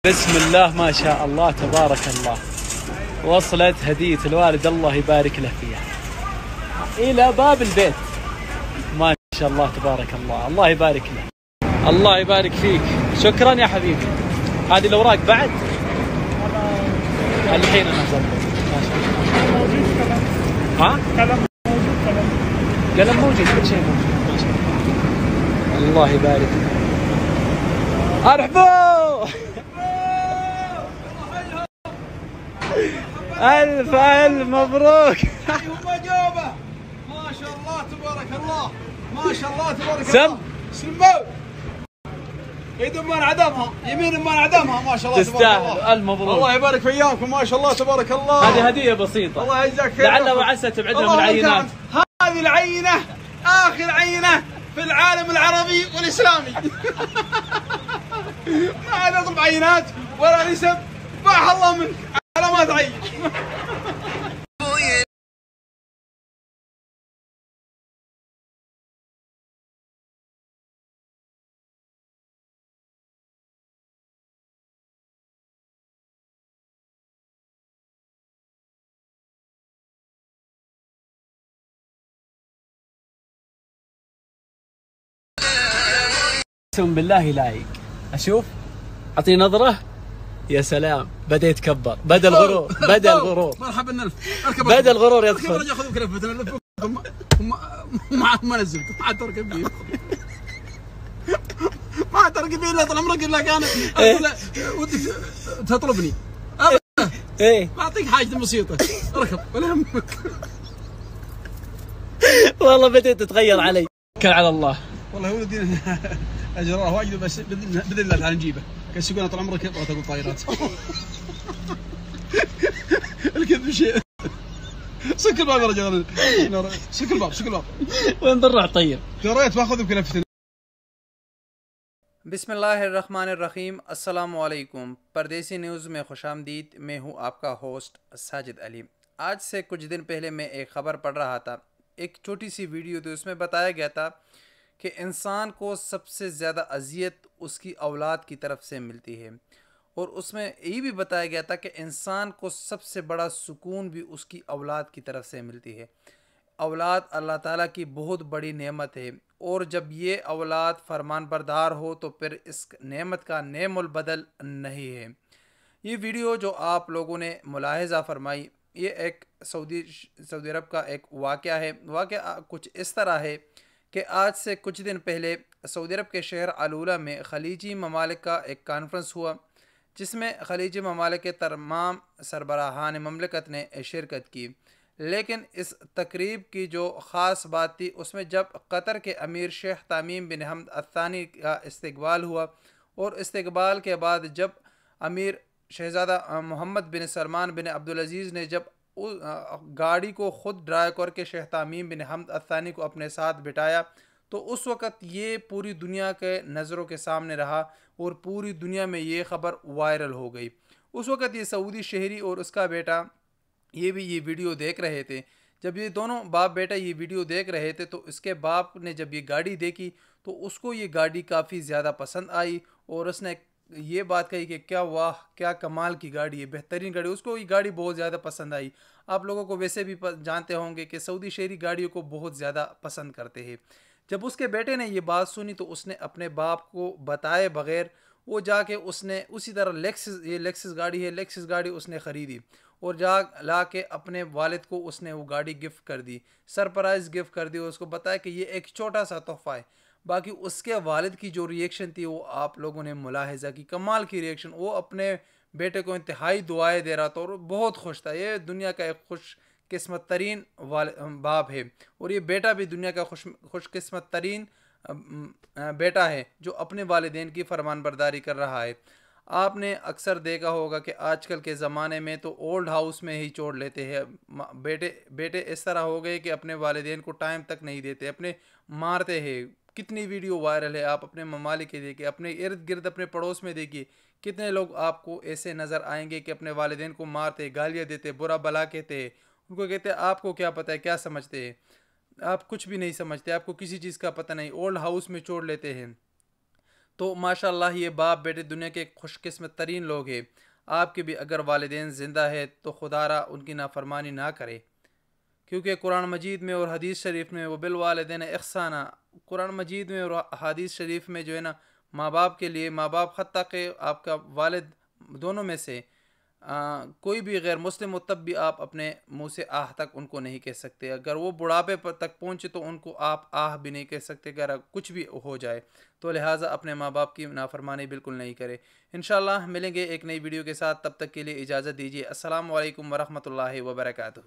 بسم الله ما شاء الله تبارك الله. وصلت هدية الوالد الله يبارك له فيها إلى باب البيت. ما شاء الله تبارك الله، الله يبارك له. الله يبارك فيك، شكرا يا حبيبي. هذه الأوراق بعد الحين أنا أظبط. ما شاء الله. ها؟ قلم موجود، كل شيء موجود. ما شاء الله. الله يبارك له. ارحبوا. الف الف مبروك. هم جوبه ما شاء الله تبارك الله، ما شاء الله تبارك سم. الله. سموا يد ما انعدمها، يمين ما انعدمها، ما شاء الله تبارك الله. تستاهل، الف مبروك. الله يبارك في ايامكم، ما شاء الله تبارك الله. هذه هدية بسيطة، الله يجزاك خير. لعل وعسى تبعدنا من العينات. هذه العينة آخر عينة في العالم العربي والإسلامي. ما عاد أطلب عينات ولا نسب، باح الله منك على ما تعين. اقسم بالله لايق. اشوف، اعطيه نظره. يا سلام، بدا يتكبر، بدا الغرور، بدا الغرور. مرحبا نلف، بدا الغرور يدخل. رجع خذوك لفه نلفكم. ما نزلت، ما عاد تركب فيه. ما عاد تركب فيه الا طال عمرك الا كان ودك تطلبني. ايه بعطيك حاجه بسيطه، اركب ولا يهمك. والله بديت تتغير علي. توكل على الله. والله هو الدين اجراه واجد، بس باذن الله تعالى نجيبه. كسبنا طال عمرك يبغى تقول طايرات. الكذب شيء. سك الباب يا رجال، سك الباب، سك الباب. وين بنروح طيب؟ قريت باخذ بكلفتنا. बिस्मिल्लाहिर्रहमानिर्रहीम। अस्सलाम वालेकुम। परदेसी न्यूज़ में खुश आमदीद। मैं हूँ आपका होस्ट साजिद अली। आज से कुछ दिन पहले मैं एक ख़बर पढ़ रहा था, एक छोटी सी वीडियो थी, उसमें बताया गया था कि इंसान को सबसे ज़्यादा अजियत उसकी औलाद की तरफ से मिलती है, और उसमें ये भी बताया गया था कि इंसान को सबसे बड़ा सुकून भी उसकी औलाद की तरफ से मिलती है। औलाद अल्लाह ताला की बहुत बड़ी नेमत है, और जब ये औलाद फरमान बरदार हो तो फिर इस नेमत का नेमुल बदल नहीं है। ये वीडियो जो आप लोगों ने मुलाहिज़ा फरमाई, ये एक सऊदी अरब का एक वाक़या है। वाक़या कुछ इस तरह है कि आज से कुछ दिन पहले सऊदी अरब के शहर अलूला में खलीजी ममालिक का एक कॉन्फ्रेंस हुआ, जिसमें खलीजी ममालिक के तमाम सरबराहान ममलकत ने शिरकत की। लेकिन इस तकरीब की जो ख़ास बात थी, उसमें जब कतर के अमीर शेख तमीम बिन हम्द अल-थानी का इस्तकबाल हुआ, और इस्तकबाल के बाद जब अमीर शहज़ादा मोहम्मद बिन सलमान बिन अब्दुल अज़ीज़ ने जब गाड़ी को ख़ुद ड्राइव करके शेख तमीम बिन हम्द अल-थानी को अपने साथ बिठाया, तो उस वक़्त ये पूरी दुनिया के नज़रों के सामने रहा, और पूरी दुनिया में ये ख़बर वायरल हो गई। उस वक़्त ये सऊदी शहरी और उसका बेटा ये भी ये वीडियो देख रहे थे। जब ये दोनों बाप बेटा ये वीडियो देख रहे थे, तो इसके बाप ने जब ये गाड़ी देखी तो उसको ये गाड़ी काफ़ी ज़्यादा पसंद आई, और उसने ये बात कही कि क्या वाह, क्या कमाल की गाड़ी है, बेहतरीन गाड़ी। उसको ये गाड़ी बहुत ज़्यादा पसंद आई। आप लोगों को वैसे भी जानते होंगे कि सऊदी शहरी गाड़ियों को बहुत ज़्यादा पसंद करते हैं। जब उसके बेटे ने ये बात सुनी तो उसने अपने बाप को बताए बग़ैर वो जाके उसने उसी तरह लेक्सस गाड़ी है, लेक्सस गाड़ी उसने ख़रीदी, और ला के अपने वालिद को उसने वो गाड़ी गिफ्ट कर दी, सरप्राइज़ गिफ्ट कर दी, और उसको बताया कि ये एक छोटा सा तोहफ़ा है। बाकी उसके वालिद की जो रिएक्शन थी वो आप लोगों ने मुलाहिज़ा की, कमाल की रिएक्शन। वो अपने बेटे को इंतहाई दुआएं दे रहा था और बहुत खुश था। ये दुनिया का एक खुश किस्मत तरीन बाप है, और ये बेटा भी दुनिया का खुश किस्मत तरीन बेटा है जो अपने वालिदैन की फरमानबरदारी कर रहा है। आपने अक्सर देखा होगा कि आजकल के ज़माने में तो ओल्ड हाउस में ही छोड़ लेते हैं। बेटे इस तरह हो गए कि अपने वालिदैन को टाइम तक नहीं देते, अपने मारते हैं। कितनी वीडियो वायरल है, आप अपने ममालिक के देखिए, अपने इर्द गिर्द अपने पड़ोस में देखिए, कितने लोग आपको ऐसे नज़र आएंगे कि अपने वालिदैन को मारते, गालियाँ देते, बुरा भला कहते हैं। उनको कहते हैं आपको क्या पता है, क्या समझते हैं, आप कुछ भी नहीं समझते, आपको किसी चीज़ का पता नहीं, ओल्ड हाउस में छोड़ लेते हैं। تو ماشاءاللہ یہ باپ بیٹے دنیا کے خوش قسمت ترین لوگ ہیں۔ آپ کے بھی اگر والدین زندہ ہے تو خدا را ان کی نافرمانی نہ کرے، کیونکہ قرآن مجید میں اور حدیث شریف میں وہ بالوالدین احسانہ، قرآن مجید میں اور حدیث شریف میں جو ہے نا ماں باپ کے لیے، ماں باپ حتیٰ کہ آپ کا والد دونوں میں سے کوئی بھی غیر مسلم ہو تب بھی آپ اپنے منہ سے آہ تک ان کو نہیں کہہ سکتے۔ اگر وہ بڑھاپے پر تک پہنچے تو ان کو آپ آہ بھی نہیں کہہ سکتے اگر کچھ بھی ہو جائے، تو لہٰذا اپنے ماں باپ کی نافرمانی بالکل نہیں کرے۔ انشاءاللہ ملیں گے ایک نئی ویڈیو کے ساتھ، تب تک کے لیے اجازت دیجیے۔ السلام علیکم ورحمۃ اللہ وبرکاتہ۔